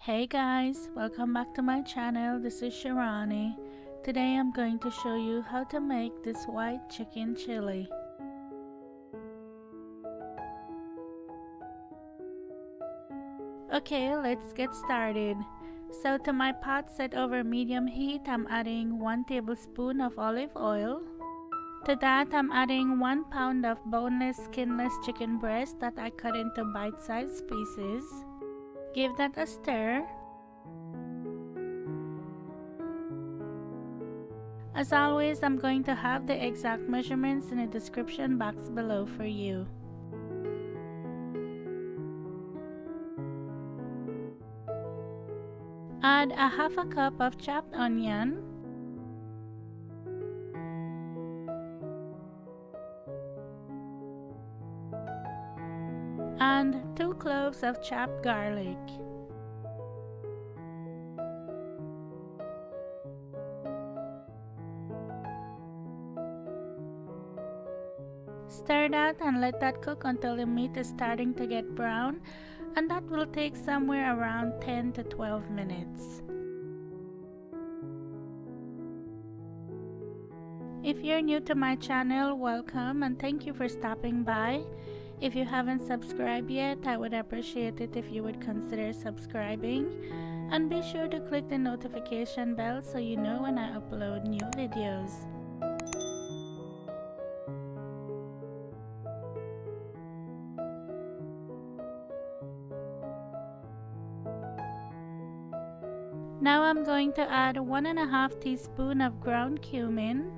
Hey guys, welcome back to my channel. This is Shirani. Today I'm going to show you how to make this white chicken chili. Okay, let's get started. So to my pot set over medium heat, I'm adding 1 tablespoon of olive oil. To that, I'm adding 1 pound of boneless, skinless chicken breast that I cut into bite-sized pieces. Give that a stir. As always, I'm going to have the exact measurements in the description box below for you. Add a half a cup of chopped onion, and 2 cloves of chopped garlic. Stir that and let that cook until the meat is starting to get brown, and that will take somewhere around 10 to 12 minutes. If you're new to my channel, welcome and thank you for stopping by. If you haven't subscribed yet, I would appreciate it if you would consider subscribing, and be sure to click the notification bell so you know when I upload new videos. Now I'm going to add 1.5 teaspoon of ground cumin,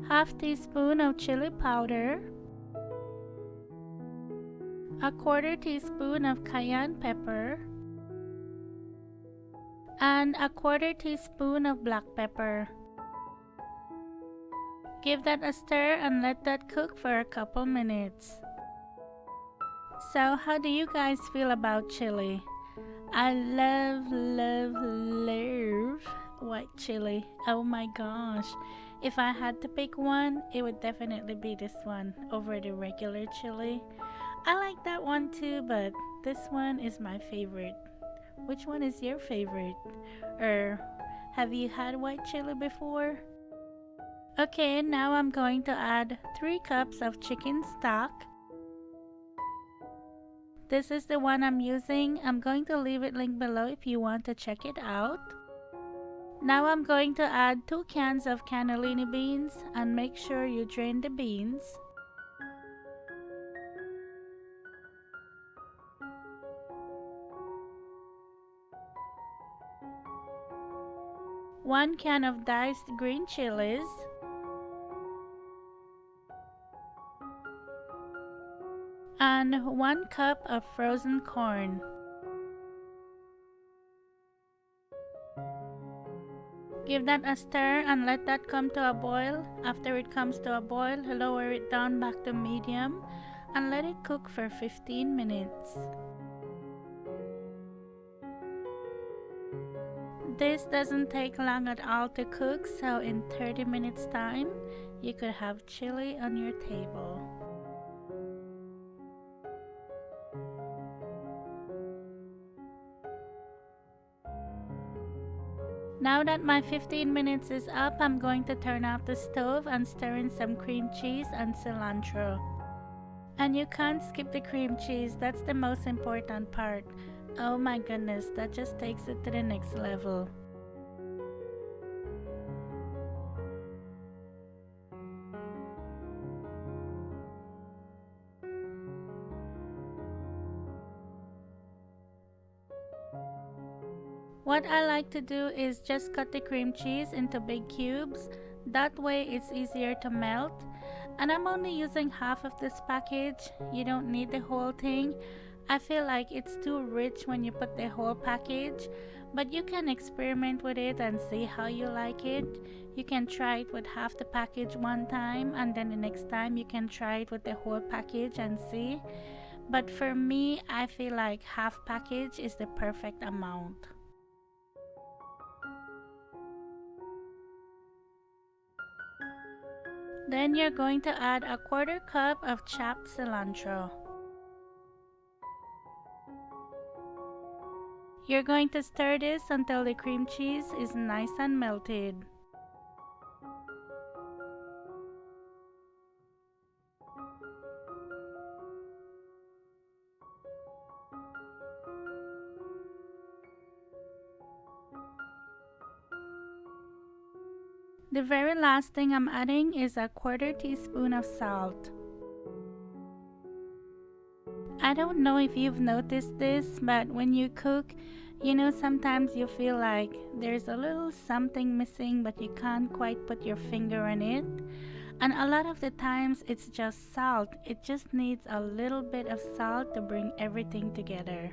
half teaspoon of chili powder, a 1/4 teaspoon of cayenne pepper, and a 1/4 teaspoon of black pepper. Give that a stir and let that cook for a couple minutes. So how do you guys feel about chili? I love white chili. Oh my gosh. If I had to pick one, it would definitely be this one over the regular chili. I like that one too, but this one is my favorite. Which one is your favorite? Or have you had white chili before? Okay, now I'm going to add 3 cups of chicken stock. This is the one I'm using. I'm going to leave it linked below if you want to check it out. Now I'm going to add 2 cans of cannellini beans and make sure you drain the beans. One can of diced green chilies. And 1 cup of frozen corn. Give that a stir and let that come to a boil. After it comes to a boil, lower it down back to medium and let it cook for 15 minutes. This doesn't take long at all to cook, so in 30 minutes time, you could have chili on your table. Now that my 15 minutes is up, I'm going to turn off the stove and stir in some cream cheese and cilantro. And you can't skip the cream cheese, that's the most important part. Oh my goodness, that just takes it to the next level. What I like to do is just cut the cream cheese into big cubes. That way it's easier to melt. And I'm only using half of this package. You don't need the whole thing. I feel like it's too rich when you put the whole package. But you can experiment with it and see how you like it. You can try it with half the package one time, and then the next time you can try it with the whole package and see. But for me, I feel like half package is the perfect amount. Then you're going to add a 1/4 cup of chopped cilantro. You're going to stir this until the cream cheese is nice and melted. The very last thing I'm adding is a quarter teaspoon of salt. I don't know if you've noticed this, but when you cook, sometimes you feel like there's a little something missing, but you can't quite put your finger on it. And a lot of the times it's just salt. It just needs a little bit of salt to bring everything together.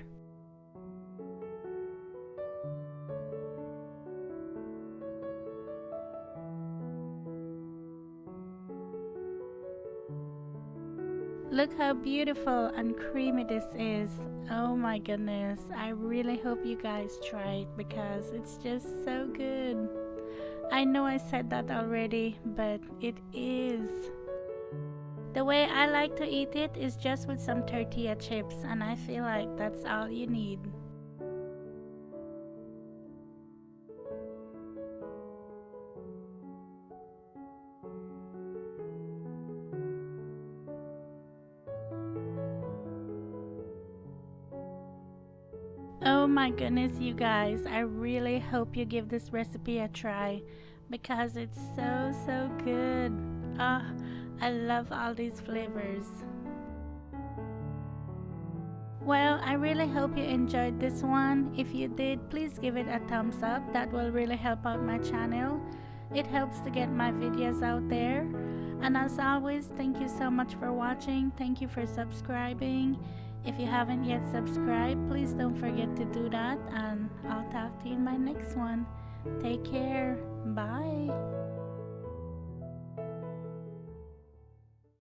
Look how beautiful and creamy this is. Oh my goodness. I really hope you guys try it because it's just so good. I know I said that already, but it is. The way I like to eat it is just with some tortilla chips, and I feel like that's all you need. Oh my goodness, you guys, I really hope you give this recipe a try because it's so good. Ah, I love all these flavors. Well, I really hope you enjoyed this one. If you did, please give it a thumbs up. That will really help out my channel. It helps to get my videos out there. And as always, thank you so much for watching. Thank you for subscribing. If you haven't yet subscribed, please don't forget to do that. And I'll talk to you in my next one. Take care. Bye.